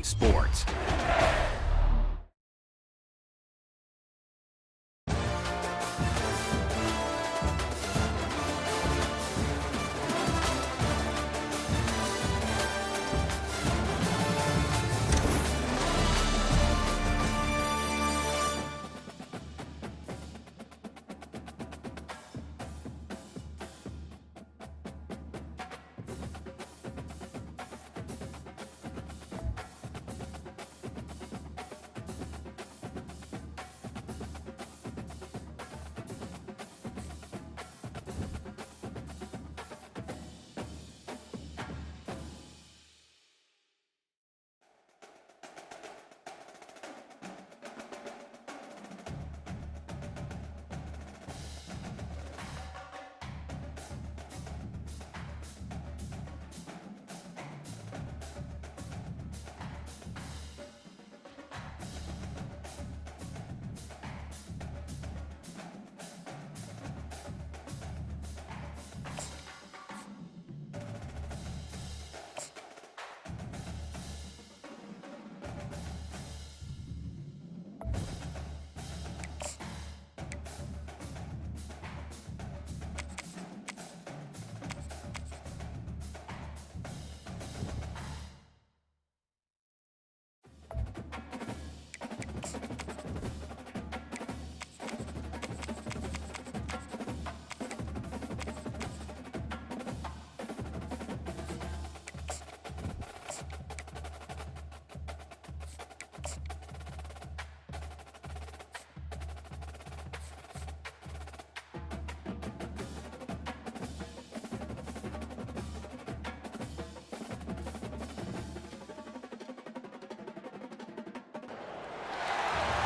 Sports.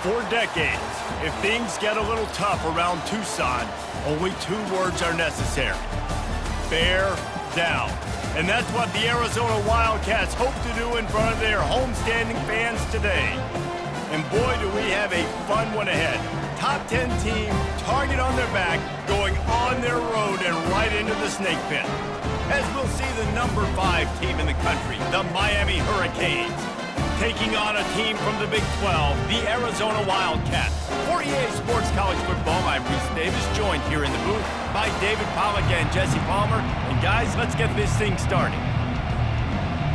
For decades, if things get a little tough around Tucson, only 2 words are necessary. Bear down. And that's what the Arizona Wildcats hope to do in front of their homestanding fans today. And boy, do we have a fun one ahead. Top 10 team, target on their back, going on their road and right into the snake pit. As we'll see the number 5 team in the country, the Miami Hurricanes, taking on a team from the Big 12, the Arizona Wildcats. For EA Sports College Football, I'm Reese Davis, joined here in the booth by David Pollack and Jesse Palmer. And guys, let's get this thing started.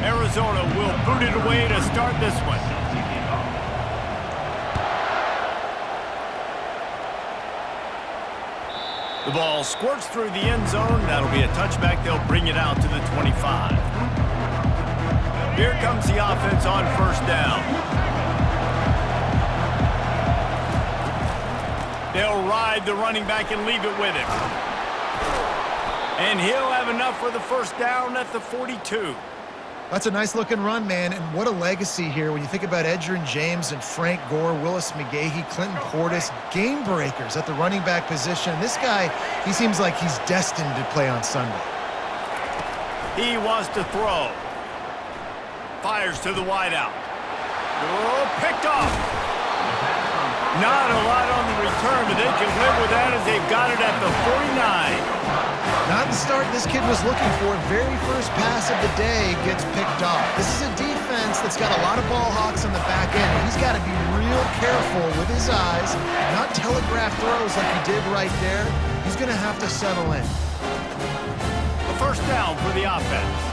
Arizona will boot it away to start this one. The ball squirts through the end zone. That'll be a touchback. They'll bring it out to the 25. Here comes the offense on first down. They'll ride the running back and leave it with him. And he'll have enough for the first down at the 42. That's a nice-looking run, man, and what a legacy here when you think about Edgerrin James and Frank Gore, Willis McGahee, Clinton Portis, game breakers at the running back position. This guy, he seems like he's destined to play on Sunday. He wants to throw. Fires to the wideout. Oh, picked off. Not a lot on the return, but they can live with that as they've got it at the 49. Not the start this kid was looking for. Very first pass of the day gets picked off. This is a defense that's got a lot of ball hawks on the back end. He's got to be real careful with his eyes, not telegraph throws like he did right there. He's going to have to settle in. A first down for the offense.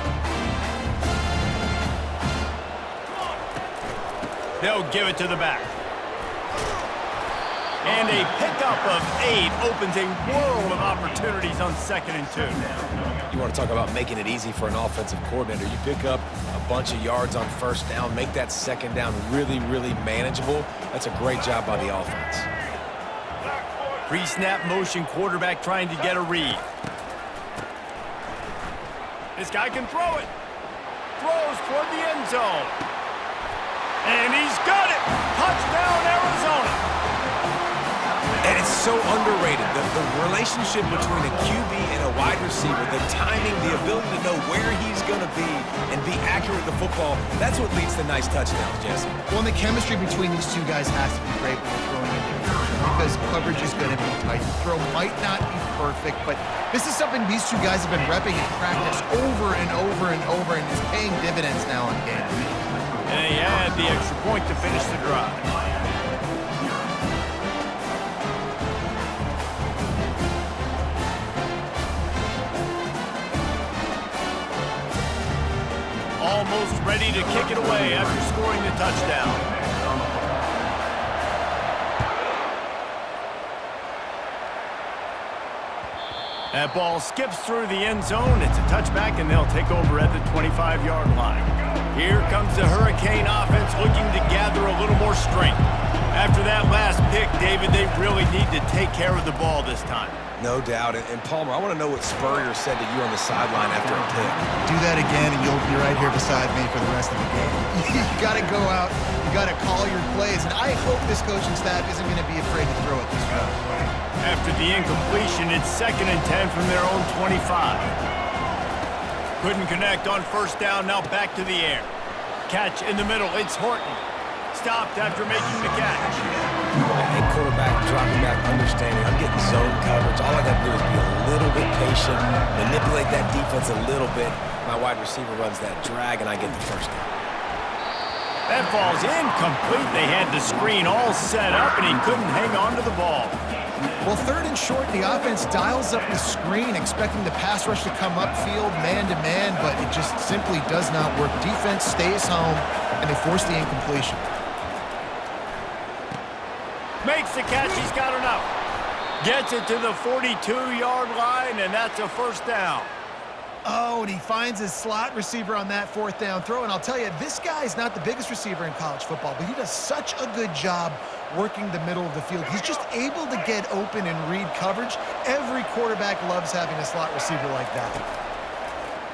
They'll give it to the back. And a pickup of 8 opens a world of opportunities on 2nd and 2. You want to talk about making it easy for an offensive coordinator. You pick up a bunch of yards on first down, make that second down really, really manageable. That's a great job by the offense. Pre-snap motion, quarterback trying to get a read. This guy can throw it. Throws toward the end zone. And he's got it! Touchdown, Arizona! And it's so underrated. The relationship between a QB and a wide receiver, the timing, the ability to know where he's going to be and be accurate with the football, that's what leads to nice touchdowns, Jesse. Well, and the chemistry between these two guys has to be great when you're throwing individually because coverage is going to be tight. The throw might not be perfect, but this is something these two guys have been repping in practice over and over and over, and is paying dividends now on game. And they add the extra point to finish the drive. Almost ready to kick it away after scoring the touchdown. That ball skips through the end zone. It's a touchback, and they'll take over at the 25-yard line. Here comes the Hurricane offense looking to gather a little more strength. After that last pick, David, they really need to take care of the ball this time. No doubt. And Palmer, I want to know what Spurrier said to you on the sideline after a pick. Do that again, and you'll be right here beside me for the rest of the game. You got to go out. You got to call your plays, and I hope this coaching staff isn't going to be afraid to throw it this round. After the incompletion, it's 2nd and 10 from their own 25. Couldn't connect on first down, now back to the air. Catch in the middle, it's Horton. Stopped after making the catch. And quarterback dropping back, understanding. I'm getting zone coverage. All I got to do is be a little bit patient, manipulate that defense a little bit. My wide receiver runs that drag, and I get the first down. That ball's incomplete. They had the screen all set up, and he couldn't hang on to the ball. Well, 3rd and short, the offense dials up the screen, expecting the pass rush to come upfield man-to-man, but it just simply does not work. Defense stays home, and they force the incompletion. Makes the catch, he's got enough. Gets it to the 42-yard line, and that's a first down. Oh, and he finds his slot receiver on that 4th down throw. And I'll tell you, this guy's not the biggest receiver in college football, but he does such a good job working the middle of the field. He's just able to get open and read coverage. Every quarterback loves having a slot receiver like that.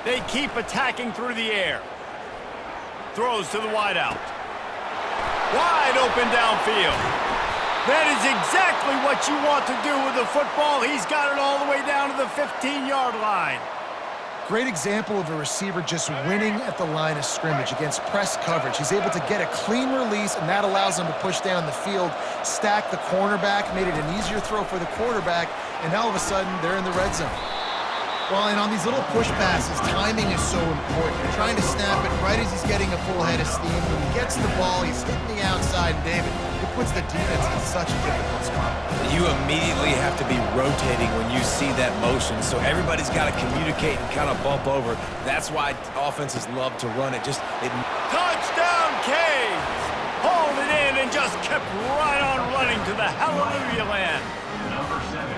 They keep attacking through the air. Throws to the wideout. Wide open downfield. That is exactly what you want to do with the football. He's got it all the way down to the 15-yard line. Great example of a receiver just winning at the line of scrimmage against press coverage. He's able to get a clean release, and that allows him to push down the field, stack the cornerback, made it an easier throw for the quarterback, and now all of a sudden, they're in the red zone. Well, and on these little push passes, timing is so important. You're trying to snap it right as he's getting a full head of steam. When he gets the ball, he's hitting the outside, and David, it puts the defense in such a difficult spot. You immediately have to be rotating when you see that motion, so everybody's got to communicate and kind of bump over. That's why offenses love to run it. Touchdown, Canes! Hauled it in and just kept right on running to the hallelujah land.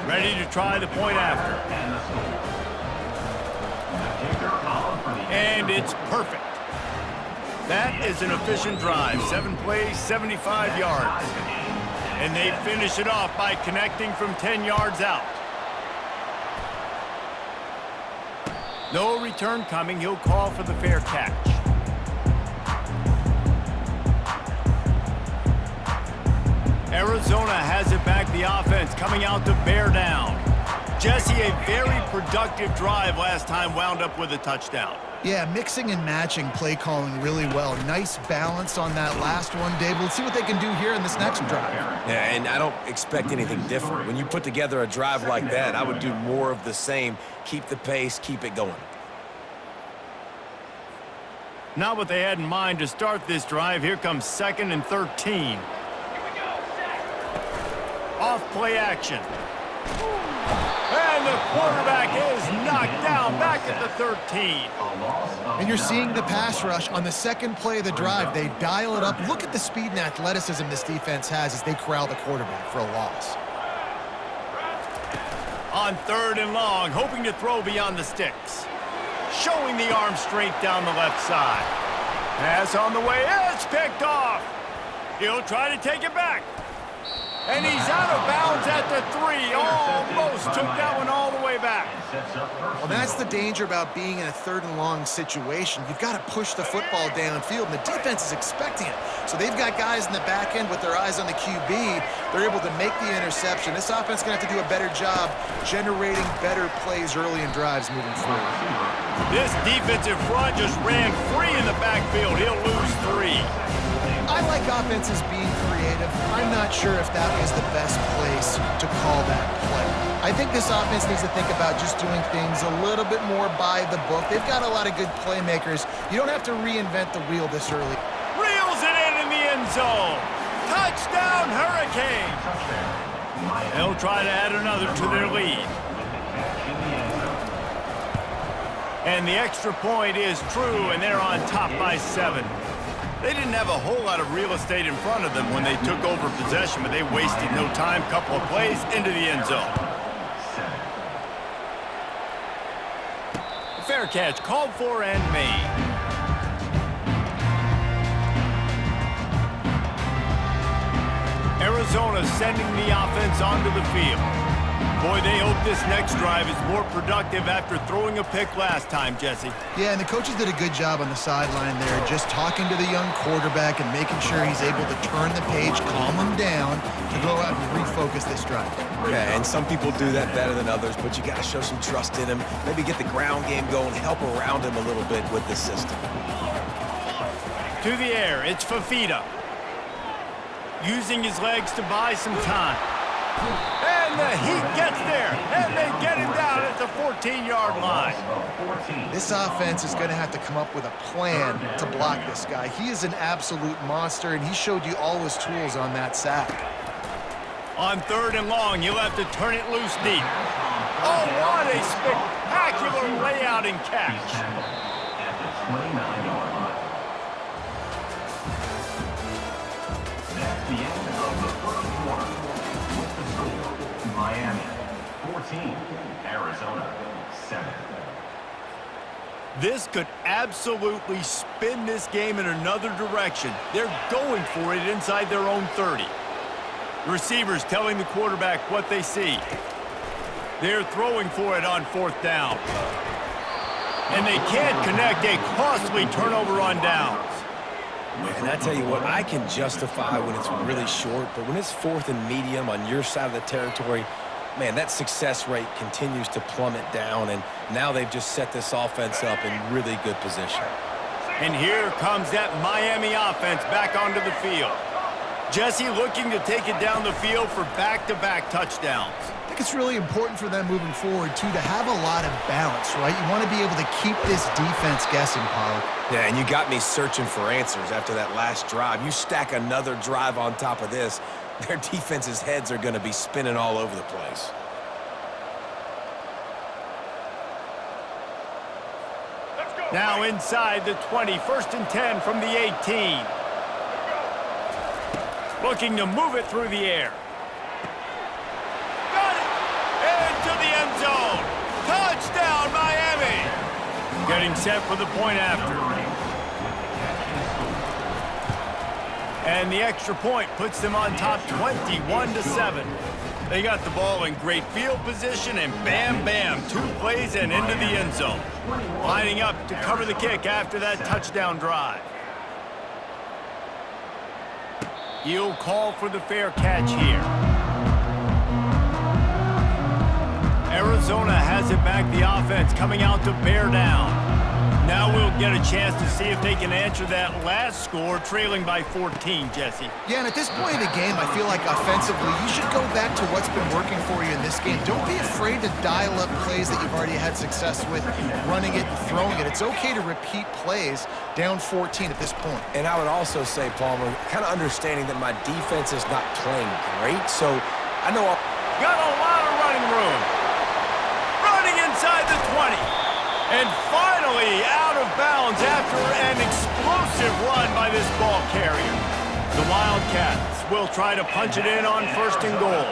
Ready to try the point after. And it's perfect. That is an efficient drive. 7 plays, 75 yards. And they finish it off by connecting from 10 yards out. No return coming. He'll call for the fair catch. Arizona has it back. The offense coming out to bear down. Jesse, a very productive drive last time, wound up with a touchdown. Yeah, mixing and matching play calling really well. Nice balance on that last one, Dave. Let's see what they can do here in this next drive. Yeah, and I don't expect anything different. When you put together a drive like that, I would do more of the same. Keep the pace, keep it going. Not what they had in mind to start this drive. Here comes 2nd and 13. Off play action. And the quarterback is knocked down back at the 13. And you're seeing the pass rush on the second play of the drive. They dial it up. Look at the speed and athleticism this defense has as they corral the quarterback for a loss. On 3rd and long, hoping to throw beyond the sticks. Showing the arm strength down the left side. Pass on the way. It's picked off. He'll try to take it back. And he's out of bounds at the 3. Almost took that one all the way back. Well, that's the danger about being in a 3rd and long situation. You've got to push the football downfield, and the defense is expecting it. So they've got guys in the back end with their eyes on the QB. They're able to make the interception. This offense is going to have to do a better job generating better plays early in drives moving forward. This defensive front just ran free in the backfield. He'll lose 3. I like offenses being creative. I'm not sure if that was the best place to call that play. I think this offense needs to think about just doing things a little bit more by the book. They've got a lot of good playmakers. You don't have to reinvent the wheel this early. in the end zone. Touchdown, Hurricanes! They'll try to add another to their lead. And the extra point is true, and they're on top by 7. They didn't have a whole lot of real estate in front of them when they took over possession, but they wasted no time. Couple of plays into the end zone. Fair catch called for and made. Arizona sending the offense onto the field. Boy, they hope this next drive is more productive after throwing a pick last time, Jesse. Yeah, and the coaches did a good job on the sideline there, just talking to the young quarterback and making sure he's able to turn the page, calm him down, to go out and refocus this drive. Yeah, and some people do that better than others, but you got to show some trust in him, maybe get the ground game going, help around him a little bit with this system. To the air, it's Fafita. Using his legs to buy some time. And the Heat gets there, and they get him down at the 14-yard line. This offense is going to have to come up with a plan to block this guy. He is an absolute monster, and he showed you all his tools on that sack. On 3rd and long, he'll have to turn it loose deep. Oh, what a spectacular layout and catch. At the 29-yard line. That's the end of the first quarter. With the score, Miami 14, Arizona 7. This could absolutely spin this game in another direction. They're going for it inside their own 30. The receivers telling the quarterback what they see. They're throwing for it on 4th down. And they can't connect a costly turnover on downs. And I tell you what, I can justify when it's really short, but when it's 4th and medium on your side of the territory, man, that success rate continues to plummet down, and now they've just set this offense up in really good position. And here comes that Miami offense back onto the field. Jesse looking to take it down the field for back-to-back touchdowns. I think it's really important for them moving forward, too, to have a lot of balance, right? You want to be able to keep this defense guessing, Pollard. Yeah, and you got me searching for answers after that last drive. You stack another drive on top of this, their defense's heads are going to be spinning all over the place. Now inside the 20, 1st and 10 from the 18. Looking to move it through the air. Got it! Into the end zone. Touchdown, Miami! Getting set for the point after. And the extra point puts them on top 21-7. They got the ball in great field position, and bam, bam, 2 plays and into the end zone. Lining up to cover the kick after that touchdown drive. He'll call for the fair catch here. Arizona has it back, the offense coming out to bear down. Now we'll get a chance to see if they can answer that last score, trailing by 14, Jesse. Yeah, and at this point in the game, I feel like offensively, you should go back to what's been working for you in this game. Don't be afraid to dial up plays that you've already had success with, running it and throwing it. It's okay to repeat plays down 14 at this point. And I would also say, Palmer, kind of understanding that my defense is not playing great, so I know got a lot of running room. Running inside the 20. And finally out of bounds after an explosive run by this ball carrier. The Wildcats will try to punch it in on 1st and goal.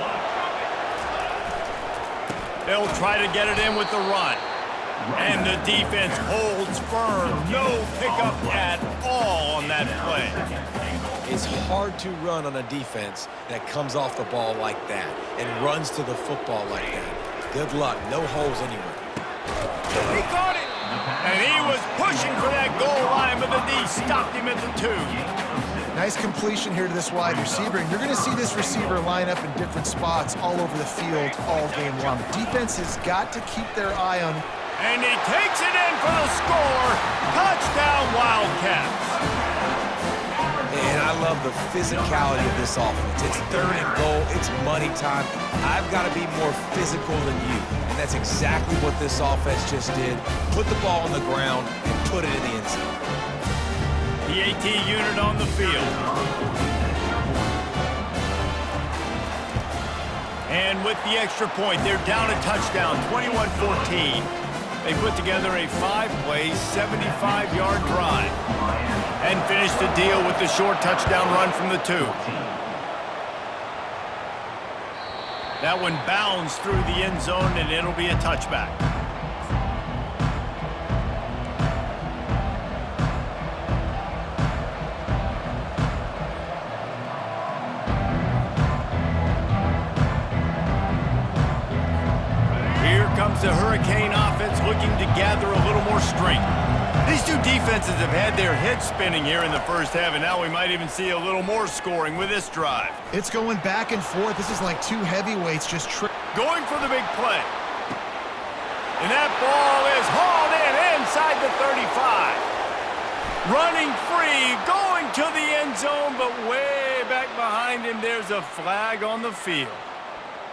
They'll try to get it in with the run. And the defense holds firm. No pickup at all on that play. it's hard to run on a defense that comes off the ball like that and runs to the football like that. Good luck. No holes anywhere. He caught it, and he was pushing for that goal line, but the D stopped him at the 2. Nice completion here to this wide receiver, and you're going to see this receiver line up in different spots all over the field all game long. Defense has got to keep their eye on. And he takes it in for the score. Touchdown, Wildcats. And I love the physicality of this offense. It's 3rd and goal. It's money time. I've got to be more physical than you. And that's exactly what this offense just did. Put the ball on the ground and put it in the end zone. The AT unit on the field. And with the extra point, they're down a touchdown, 21-14. They put together a 5-play, 75-yard drive and finished the deal with the short touchdown run from the 2. That one bounds through the end zone, and it'll be a touchback. The Hurricane offense looking to gather a little more strength. These two defenses have had their heads spinning here in the first half, and now we might even see a little more scoring with this drive. It's going back and forth. This is like two heavyweights just going for the big play. And that ball is hauled in inside the 35. Running free, going to the end zone, but way back behind him, there's a flag on the field.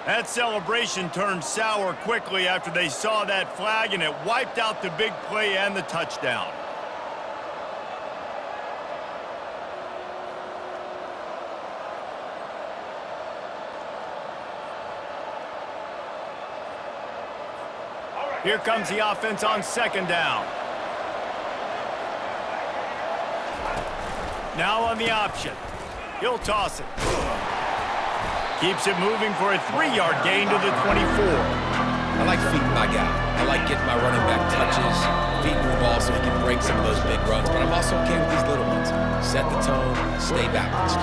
That celebration turned sour quickly after they saw that flag, and it wiped out the big play and the touchdown. Here comes the offense on second down. Now on the option. He'll toss it. Keeps it moving for a 3-yard gain to the 24. I like feeding my guy. I like getting my running back touches, feeding the ball so he can break some of those big runs, but I'm also okay with these little ones. Set the tone, stay balanced.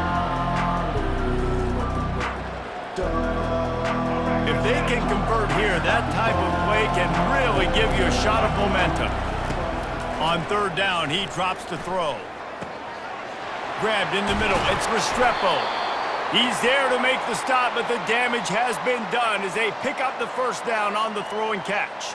If they can convert here, that type of play can really give you a shot of momentum. On third down, he drops to throw. Grabbed in the middle, it's Restrepo. He's there to make the stop, but the damage has been done as they pick up the first down on the throw and catch.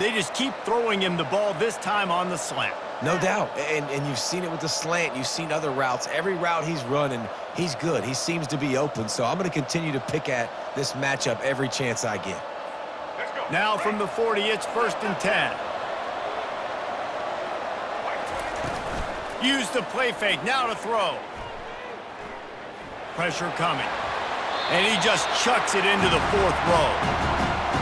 They just keep throwing him the ball, this time on the slant. No doubt, and you've seen it with the slant. You've seen other routes. Every route he's running, he's good. He seems to be open, so I'm going to continue to pick at this matchup every chance I get. Now from the 40, it's 1st and 10. Use the play fake, now to throw. Pressure coming. And he just chucks it into the 4th row.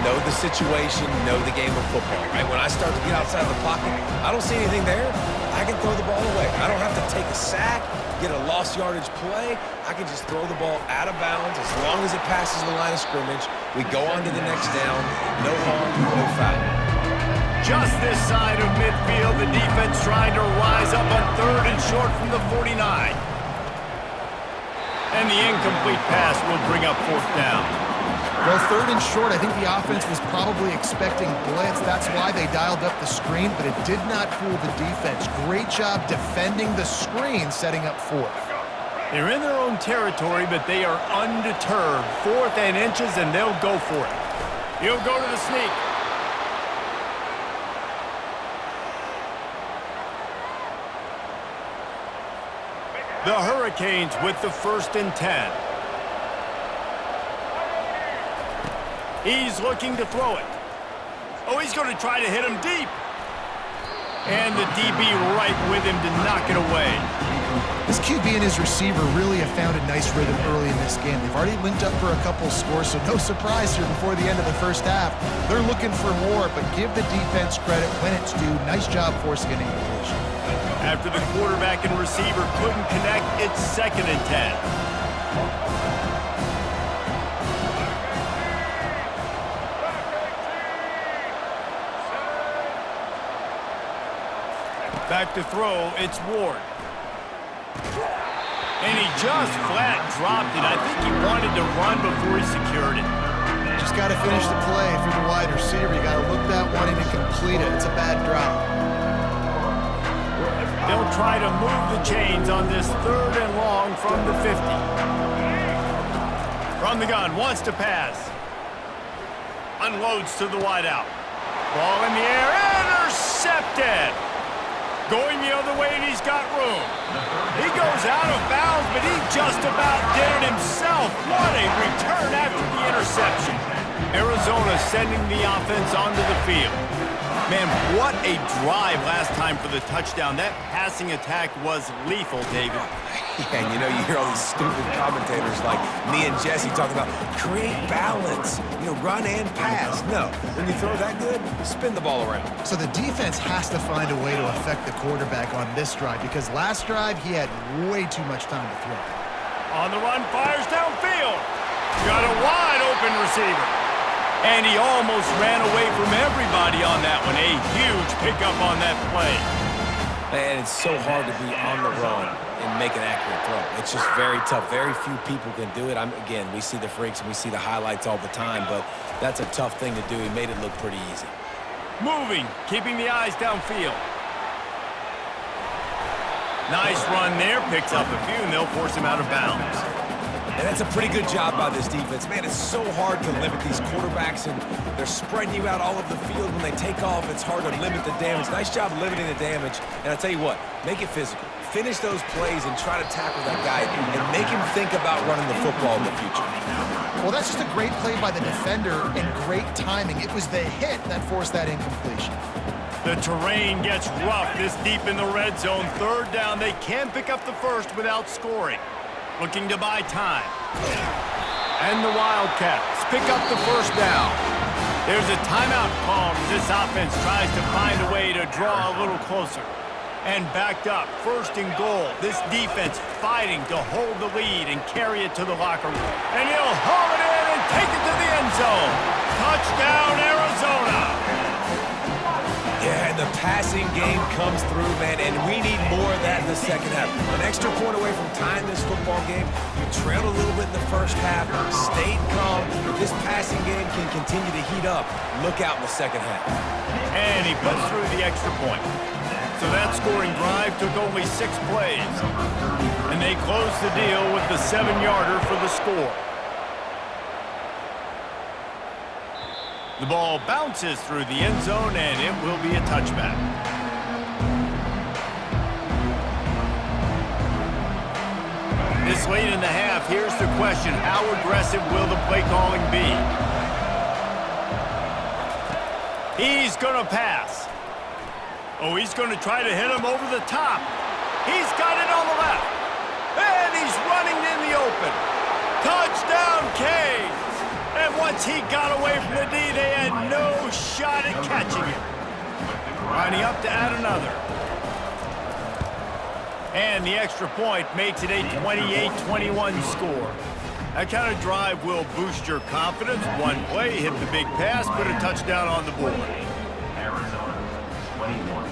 Know the situation, know the game of football, right? When I start to get outside the pocket, I don't see anything there. I can throw the ball away. I don't have to take a sack, get a lost yardage play. I can just throw the ball out of bounds as long as it passes the line of scrimmage. We go on to the next down. No harm, no foul. Just this side of midfield, the defense trying to rise up on 3rd and short from the 49. And the incomplete pass will bring up 4th down. Well, 3rd and short, I think the offense was probably expecting blitz. That's why they dialed up the screen, but it did not fool the defense. Great job defending the screen, setting up 4th. They're in their own territory, but they are undeterred. 4th and inches, and they'll go for it. He'll go to the sneak. The Hurricanes with the 1st and 10. He's looking to throw it. Oh, he's going to try to hit him deep. And the DB right with him to knock it away. This QB and his receiver really have found a nice rhythm early in this game. They've already linked up for a couple scores, so no surprise here before the end of the first half. They're looking for more, but give the defense credit when it's due. Nice job forcing an incompletion. After the quarterback and receiver couldn't connect, it's 2nd and 10. Back to throw, it's Ward. And he just flat dropped it. I think he wanted to run before he secured it. Just got to finish the play if you're the wide receiver. You got to look that one in and complete it. It's a bad drop. They'll try to move the chains on this 3rd and long from the 50. From the gun, wants to pass. Unloads to the wideout. Ball in the air, intercepted. Going the other way, and he's got room. He goes out of bounds, but he just about did it himself. What a return after the interception. Arizona sending the offense onto the field. Man, what a drive last time for the touchdown. That passing attack was lethal, David. Yeah, and you know, you hear all these stupid commentators like me and Jesse talking about create balance, you know, run and pass. No, when you throw that good, spin the ball around. So the defense has to find a way to affect the quarterback on this drive because last drive he had way too much time to throw. On the run, fires downfield. Got a wide open receiver. And he almost ran away from everybody on that one. A huge pickup on that play. And it's so hard to be on the run and make an accurate throw. It's just very tough. Very few people can do it. Again, we see the freaks and we see the highlights all the time, but that's a tough thing to do. He made it look pretty easy. Moving, keeping the eyes downfield. Nice run there. Picks up a few, and they'll force him out of bounds. And that's a pretty good job by this defense. Man, it's so hard to limit these quarterbacks, and they're spreading you out all over the field. When they take off, it's hard to limit the damage. Nice job limiting the damage. And I'll tell you what, make it physical. Finish those plays and try to tackle that guy and make him think about running the football in the future. Well, that's just a great play by the defender and great timing. It was the hit that forced that incompletion. The terrain gets rough this deep in the red zone. Third down, they can pick up the first without scoring. Looking to buy time. And the Wildcats pick up the first down. There's a timeout called as this offense tries to find a way to draw a little closer. And backed up, first and goal. This defense fighting to hold the lead and carry it to the locker room. And he'll haul it in and take it to the end zone. Touchdown, Arizona. Yeah, and the passing game comes through, man, and we need more of that in the second half. An extra point away from tying this football game. You trailed a little bit in the first half, stayed calm. If this passing game can continue to heat up, look out in the second half. And he puts through the extra point. So that scoring drive took only 6 plays. And they closed the deal with the 7-yarder for the score. The ball bounces through the end zone, and it will be a touchback. This late in the half, here's the question. How aggressive will the play calling be? He's going to pass. Oh, he's going to try to hit him over the top. He's got it on the left. And he's running in the open. Touchdown, Canes! And once he got away from the D, they had no shot at catching him. Lining up to add another. And the extra point makes it a 28-21 score. That kind of drive will boost your confidence. One play, hit the big pass, put a touchdown on the board. Arizona, 21.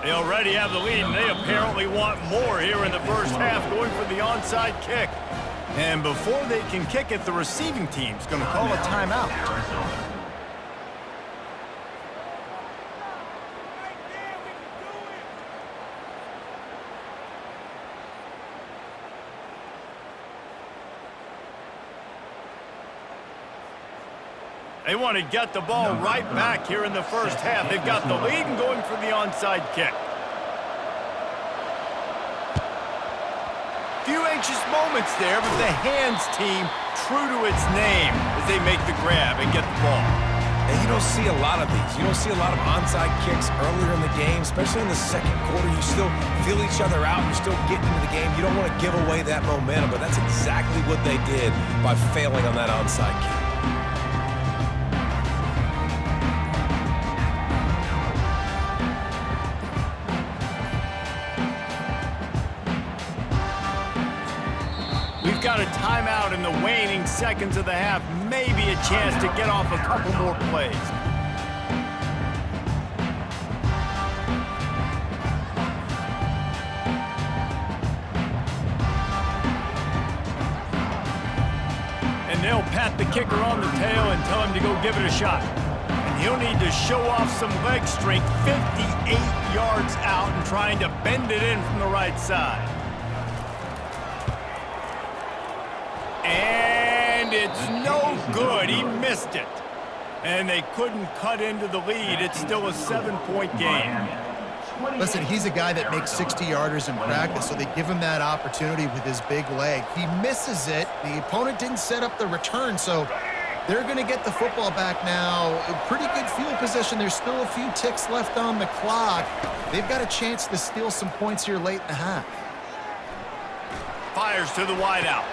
They already have the lead, and they apparently want more here in the first half, going for the onside kick. And before they can kick it, the receiving team's going to call a timeout. Arizona. They want to get the ball right back here in the first half. They've got the lead and going for the onside kick. Few anxious moments there, but the hands team true to its name as they make the grab and get the ball. And you don't see a lot of these. You don't see a lot of onside kicks earlier in the game, especially in the second quarter. You still feel each other out. You're still getting into the game. You don't want to give away that momentum, but that's exactly what they did by failing on that onside kick. We've got a timeout in the waning seconds of the half. Maybe a chance to get off a couple more plays. And they'll pat the kicker on the tail and tell him to go give it a shot. And he'll need to show off some leg strength 58 yards out and trying to bend it in from the right side. And it's no good. He missed it. And they couldn't cut into the lead. It's still a 7-point game. Listen, he's a guy that makes 60-yarders in practice, so they give him that opportunity with his big leg. He misses it. The opponent didn't set up the return, so they're going to get the football back now. A pretty good field position. There's still a few ticks left on the clock. They've got a chance to steal some points here late in the half. Fires to the wideout.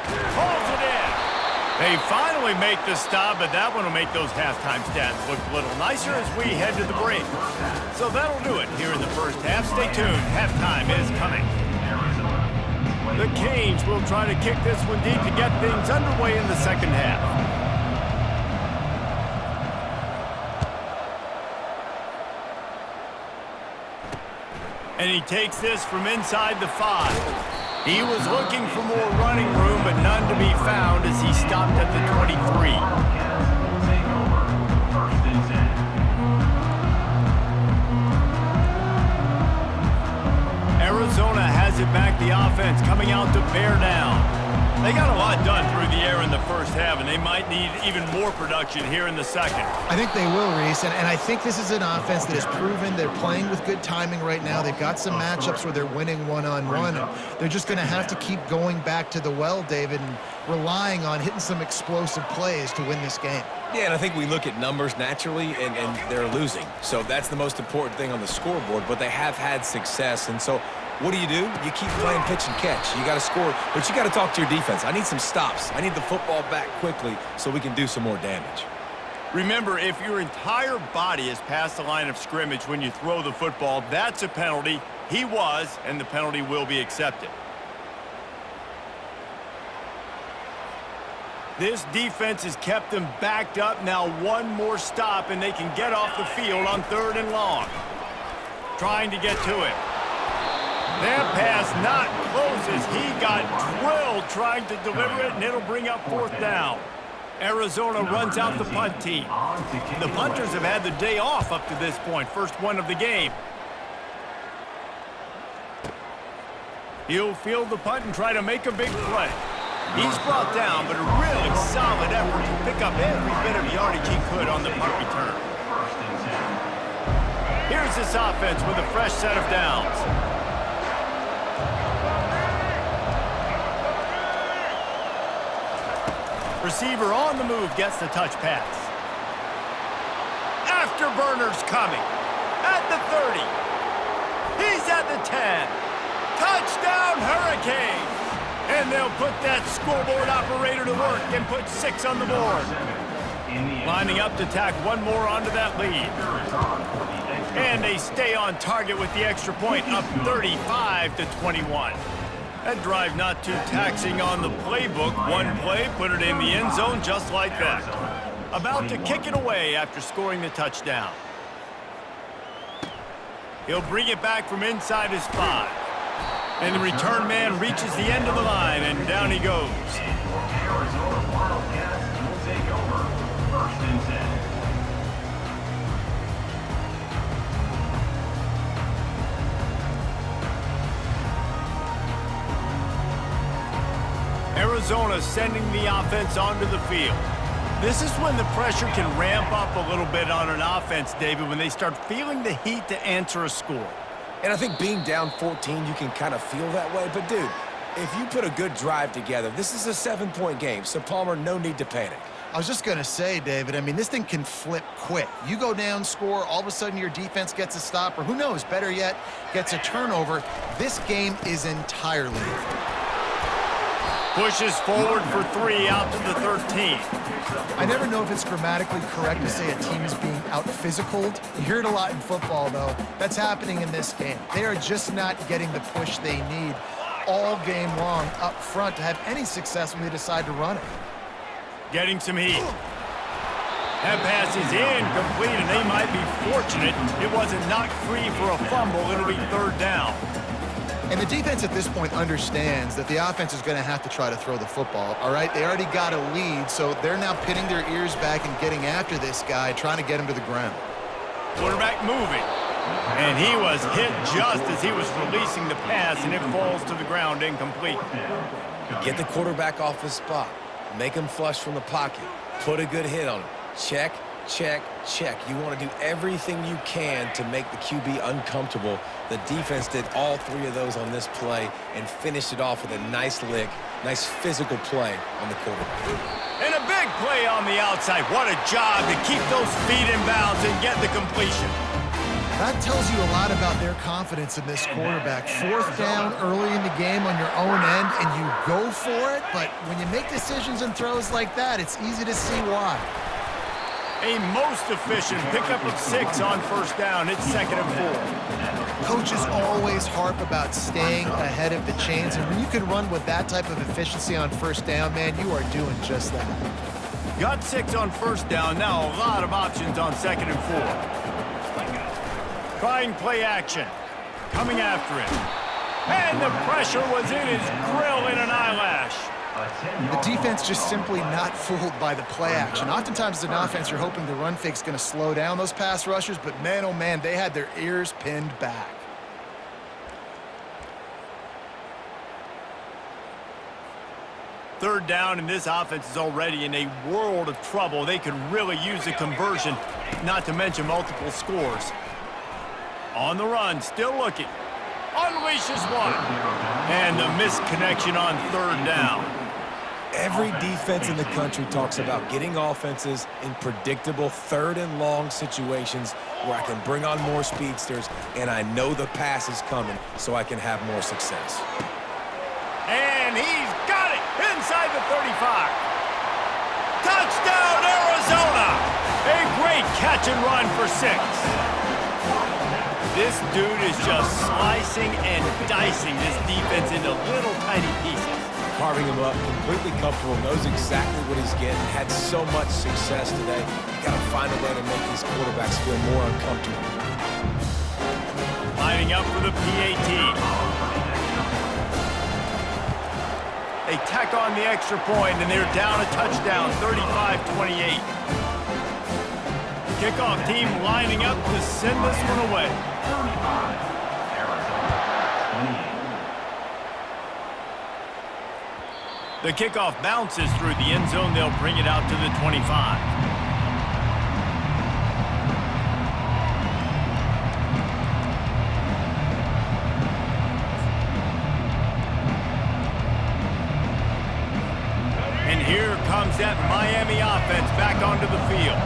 Pulls it in. They finally make the stop, but that one will make those halftime stats look a little nicer as we head to the break. So that'll do it here in the first half. Stay tuned. Halftime is coming. The Canes will try to kick this one deep to get things underway in the second half. And he takes this from inside the 5. He was looking for more running room, but none to be found as he stopped at the 23. Arizona has it back, the offense coming out to bear down. They got a lot done through the air in the first half, and they might need even more production here in the second. I think they will, Reese, and I think this is an offense that has proven they're playing with good timing right now. They've got some matchups where they're winning one-on-one. They're just going to have to keep going back to the well, David, and relying on hitting some explosive plays to win this game. Yeah, and I think we look at numbers naturally, and they're losing. So that's the most important thing on the scoreboard, but they have had success, and so what do? You keep playing pitch and catch. You got to score, but you got to talk to your defense. I need some stops. I need the football back quickly so we can do some more damage. Remember, if your entire body is past the line of scrimmage when you throw the football, that's a penalty. He was, and the penalty will be accepted. This defense has kept them backed up. Now one more stop, and they can get off the field on 3rd and long. Trying to get to it. That pass not close as he got drilled trying to deliver it, and it'll bring up 4th down. Arizona runs out the punt team. The punters have had the day off up to this point, first one of the game. He'll field the punt and try to make a big play. He's brought down, but a really solid effort to pick up every bit of yardage he could on the punt return. Here's this offense with a fresh set of downs. Receiver on the move gets the touch pass. Afterburners coming. At the 30. He's at the 10. Touchdown Hurricanes! And they'll put that scoreboard operator to work and put 6 on the board. Lining up to tack one more onto that lead. And they stay on target with the extra point, up 35-21. That drive not too taxing on the playbook. One play, put it in the end zone just like that. About to kick it away after scoring the touchdown. He'll bring it back from inside his 5. And the return man reaches the end of the line, and down he goes. Arizona Wildcats will take over 1st and 10. Arizona sending the offense onto the field. This is when the pressure can ramp up a little bit on an offense, David, when they start feeling the heat to answer a score. And I think being down 14, you can kind of feel that way. But, dude, if you put a good drive together, this is a 7-point game. So, Palmer, no need to panic. I was just going to say, David, I mean, this thing can flip quick. You go down, score, all of a sudden your defense gets a stop, or who knows, better yet, gets a turnover. This game is entirely different. Pushes forward for 3 out to the 13. I never know if it's grammatically correct to say a team is being out-physicaled. You hear it a lot in football, though. That's happening in this game. They are just not getting the push they need all game long up front to have any success when they decide to run it. Getting some heat. That pass is incomplete, and they might be fortunate it wasn't knocked free for a fumble. It'll be 3rd down. And the defense at this point understands that the offense is going to have to try to throw the football, all right? They already got a lead, so they're now pinning their ears back and getting after this guy, trying to get him to the ground. Quarterback moving. And he was hit just as he was releasing the pass, and it falls to the ground incomplete. Get the quarterback off his spot. Make him flush from the pocket. Put a good hit on him. Check, check, check. You want to do everything you can to make the QB uncomfortable. The defense did all three of those on this play and finished it off with a nice lick, nice physical play on the quarterback. And a big play on the outside. What a job to keep those feet in bounds and get the completion. That tells you a lot about their confidence in this quarterback. Fourth down early in the game on your own end, and you go for it, but when you make decisions and throws like that, it's easy to see why. A most efficient pickup of 6 on first down. It's 2nd and 4. Coaches always harp about staying ahead of the chains, and when you can run with that type of efficiency on first down, man, you are doing just that. Got 6 on first down. Now a lot of options on 2nd and 4. Trying play action. Coming after him. And the pressure was in his grill in an eyelash. The defense just simply not fooled by the play action. Oftentimes as an offense, you're hoping the run fake's going to slow down those pass rushers, but man, oh man, they had their ears pinned back. Third down, and this offense is already in a world of trouble. They could really use a conversion, not to mention multiple scores. On the run, still looking. Unleashes one. And the misconnection on third down. Every defense in the country talks about getting offenses in predictable third and long situations where I can bring on more speedsters and I know the pass is coming so I can have more success. And he's got it inside the 35. Touchdown, Arizona! A great catch and run for 6. This dude is just slicing and dicing this defense into little tiny pieces. Carving him up, completely comfortable, knows exactly what he's getting, had so much success today. You got to find a way to make these quarterbacks feel more uncomfortable. Lining up for the PAT. They tack on the extra point, and they're down a touchdown, 35-28. Kickoff team lining up to send this one away. 35, Arizona, 28. The kickoff bounces through the end zone. They'll bring it out to the 25. And here comes that Miami offense back onto the field.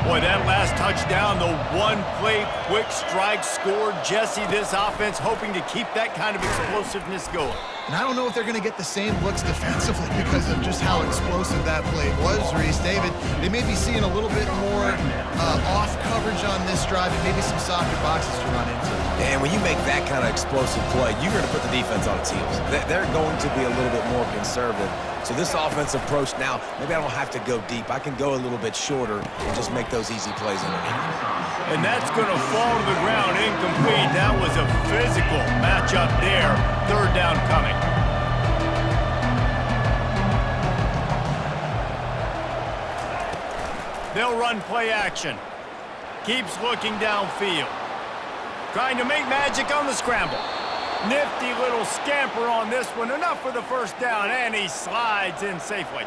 Boy, that last touchdown, the one-play quick strike scored. Jesse, this offense hoping to keep that kind of explosiveness going. And I don't know if they're going to get the same looks defensively because of just how explosive that play was, Reese. David, they may be seeing a little bit more off coverage on this drive and maybe some softer boxes to run into. And when you make that kind of explosive play, you're going to put the defense on its heels. They're going to be a little bit more conservative. So this offensive approach now, maybe I don't have to go deep. I can go a little bit shorter and just make those easy plays underneath. And that's going to fall to the ground incomplete. That was a physical matchup there. Third down coming. They'll run play action. Keeps looking downfield. Trying to make magic on the scramble. Nifty little scamper on this one. Enough for the first down, and he slides in safely.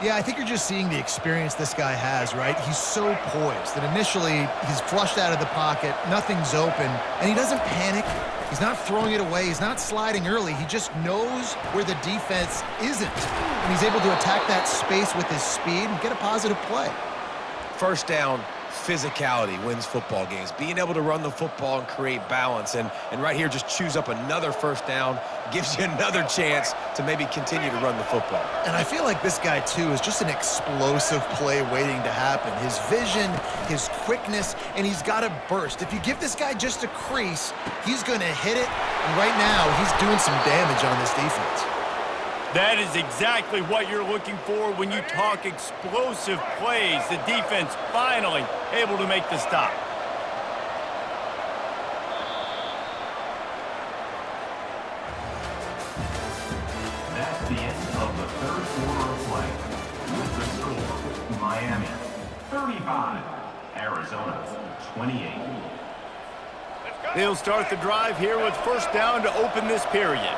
Yeah, I think you're just seeing the experience this guy has, right? He's so poised that initially he's flushed out of the pocket, nothing's open, and he doesn't panic. He's not throwing it away. He's not sliding early. He just knows where the defense isn't, and he's able to attack that space with his speed and get a positive play. First down, physicality wins football games. Being able to run the football and create balance. And right here, just choose up another first down, gives you another chance to maybe continue to run the football. And I feel like this guy, too, is just an explosive play waiting to happen. His vision, his quickness, and he's got a burst. If you give this guy just a crease, he's going to hit it. And right now, he's doing some damage on this defense. That is exactly what you're looking for when you talk explosive plays. The defense finally able to make the stop. That's the end of the third quarter of play. With the score, Miami 35, Arizona 28. They'll start the drive here with first down to open this period.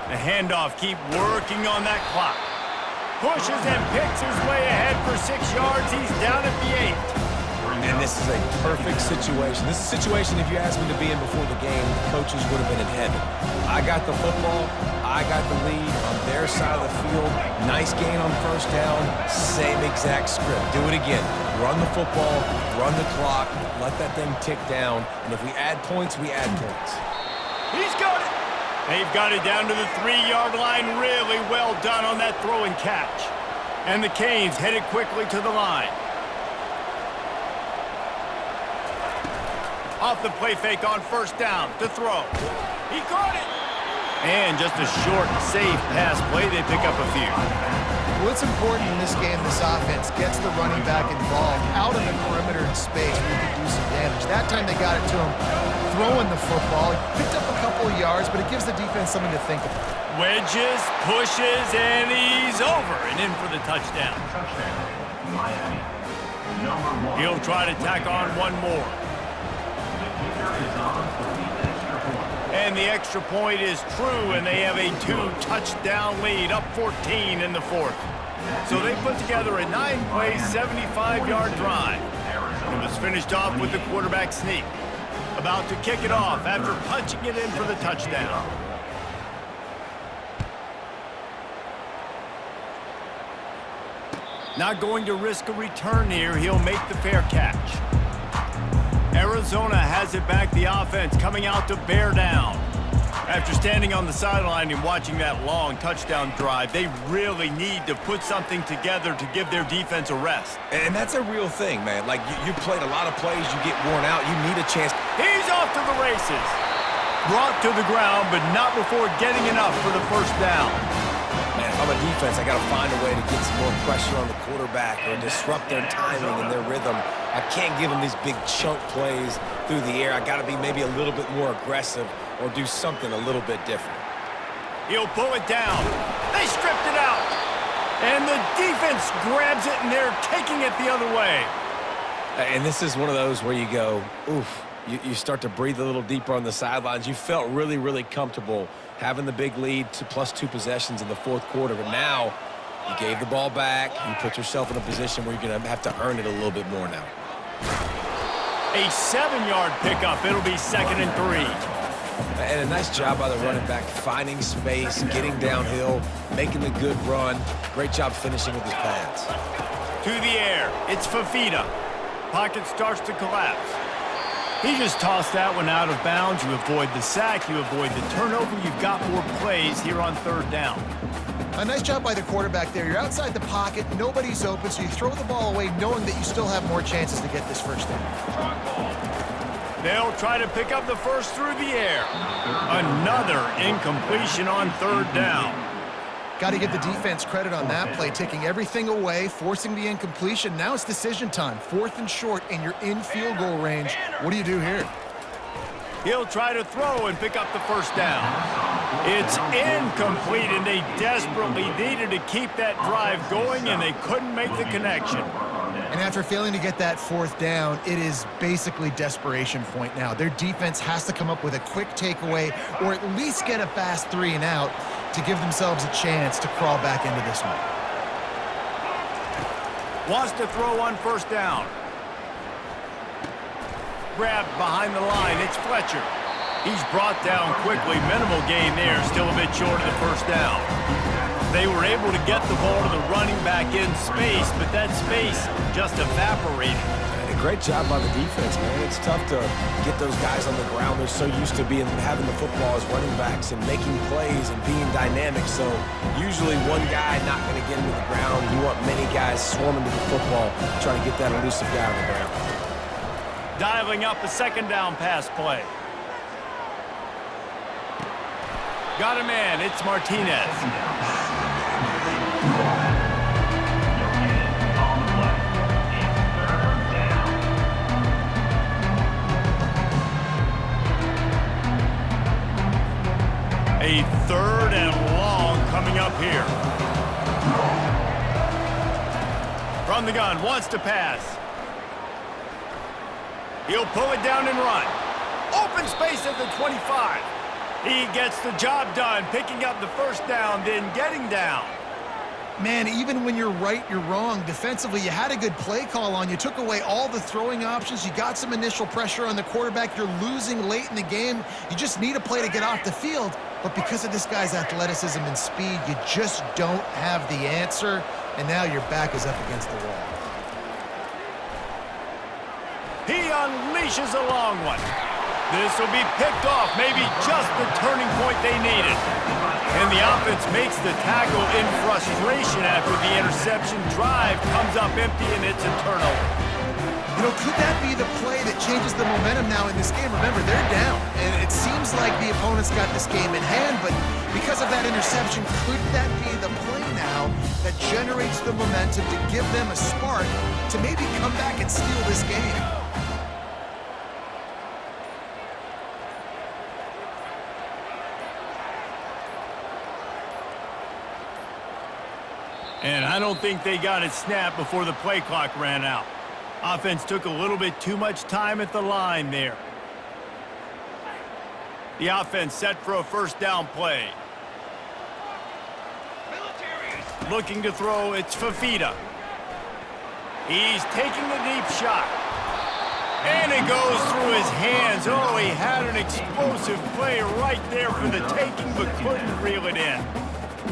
The handoff, keep working on that clock. Pushes and picks his way ahead for 6 yards. He's down at the 8. And this is a perfect situation. This is a situation, if you asked me to be in before the game, the coaches would have been in heaven. I got the football. I got the lead on their side of the field. Nice gain on first down. Same exact script. Do it again. Run the football, run the clock, let that thing tick down. And if we add points, we add points. He's got it. They've got it down to the 3-yard line. Really well done on that throw and catch. And the Canes headed quickly to the line. Off the play fake on first down to throw. He caught it. And just a short, safe pass play. They pick up a few. What's important in this game, this offense gets the running back involved out in the perimeter in space where he can do some damage. That time they got it to him throwing the football. He picked up a couple of yards, but it gives the defense something to think about. Wedges, pushes, and he's over and in for the touchdown. Touchdown, Miami. Number 1. He'll try to tack on one more. The kicker is on for the extra point. And the extra point is true, and they have a 2-touchdown lead, up 14 in the 4th. So they put together a 9-play, 75-yard drive. It was finished off with the quarterback sneak. About to kick it off after punching it in for the touchdown. Not going to risk a return here. He'll make the fair catch. Arizona has it back, the offense coming out to bear down. After standing on the sideline and watching that long touchdown drive, they really need to put something together to give their defense a rest. And that's a real thing, man. Like, you played a lot of plays, you get worn out, you need a chance. He's off to the races. Brought to the ground, but not before getting enough for the first down. Man, if I'm a defense, I got to find a way to get some more pressure on the quarterback or disrupt their timing and their rhythm. I can't give them these big chunk plays through the air. I got to be maybe a little bit more aggressive or do something a little bit different. He'll pull it down. They stripped it out. And the defense grabs it, and they're taking it the other way. And this is one of those where you go, oof. You start to breathe a little deeper on the sidelines. You felt really, really comfortable having the big lead to +2 possessions in the 4th quarter. But now you gave the ball back. You put yourself in a position where you're going to have to earn it a little bit more now. A 7-yard pickup. It'll be 2nd and 3. And a nice job by the running back, finding space, getting downhill, making the good run. Great job finishing with his pads. To the air. It's Fafita. Pocket starts to collapse. He just tossed that one out of bounds. You avoid the sack, you avoid the turnover. You've got more plays here on 3rd down. A nice job by the quarterback there. You're outside the pocket, nobody's open, so you throw the ball away knowing that you still have more chances to get this first down. They'll try to pick up the first through the air. Another incompletion on 3rd down. Got to give the defense credit on that play, taking everything away, forcing the incompletion. Now it's decision time. 4th and short, and you're in field goal range. What do you do here? He'll try to throw and pick up the first down. It's incomplete, and they desperately needed to keep that drive going, and they couldn't make the connection. And after failing to get that 4th down, it is basically desperation point now. Their defense has to come up with a quick takeaway or at least get a fast 3 and out to give themselves a chance to crawl back into this one. Wants to throw on first down. Grabbed behind the line. It's Fletcher. He's brought down quickly. Minimal gain there. Still a bit short of the first down. They were able to get the ball to the running back in space, but that space just evaporated. And a great job by the defense, man. It's tough to get those guys on the ground. They're so used to having the football as running backs and making plays and being dynamic. So usually one guy not going to get into the ground. You want many guys swarming to the football, trying to get that elusive guy on the ground. Dialing up a 2nd down pass play. Got a man. It's Martinez. A 3rd and long coming up here. From the gun, wants to pass. He'll pull it down and run. Open space at the 25. He gets the job done, picking up the first down, then getting down. Man, even when you're right, you're wrong. Defensively, you had a good play call on. You took away all the throwing options. You got some initial pressure on the quarterback. You're losing late in the game. You just need a play to get off the field. But because of this guy's athleticism and speed, you just don't have the answer. And now your back is up against the wall. He unleashes a long one. This will be picked off, maybe just the turning point they needed. And the offense makes the tackle in frustration after the interception. Drive comes up empty, and it's a turnover. You know, could that be the play that changes the momentum now in this game? Remember, they're down, and it seems like the opponent's got this game in hand, but because of that interception, could that be the play now that generates the momentum to give them a spark to maybe come back and steal this game? And I don't think they got it snapped before the play clock ran out. Offense took a little bit too much time at the line there. The offense set for a first down play. Looking to throw, it's Fafita. He's taking a deep shot. And it goes through his hands. Oh, he had an explosive play right there for the taking, but couldn't reel it in.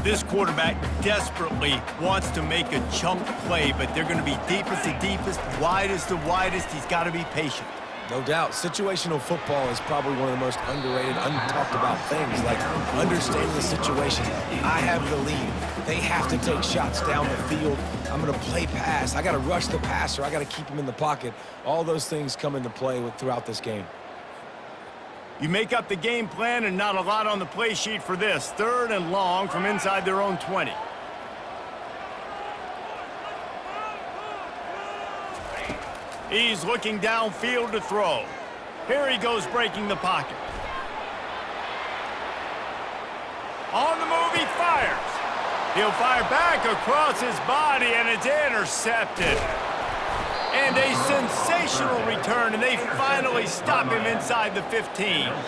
This quarterback desperately wants to make a chunk play, but they're going to be deepest to deepest, widest to widest. He's got to be patient. No doubt. Situational football is probably one of the most underrated, untalked about things, like understanding the situation. I have the lead. They have to take shots down the field. I'm going to play pass. I got to rush the passer. I got to keep him in the pocket. All those things come into play throughout this game. You make up the game plan and not a lot on the play sheet for this. 3rd and long from inside their own 20. He's looking downfield to throw. Here he goes breaking the pocket. On the move, he fires. He'll fire back across his body, and it's intercepted. And a sensational return, and they finally stop him inside the 15.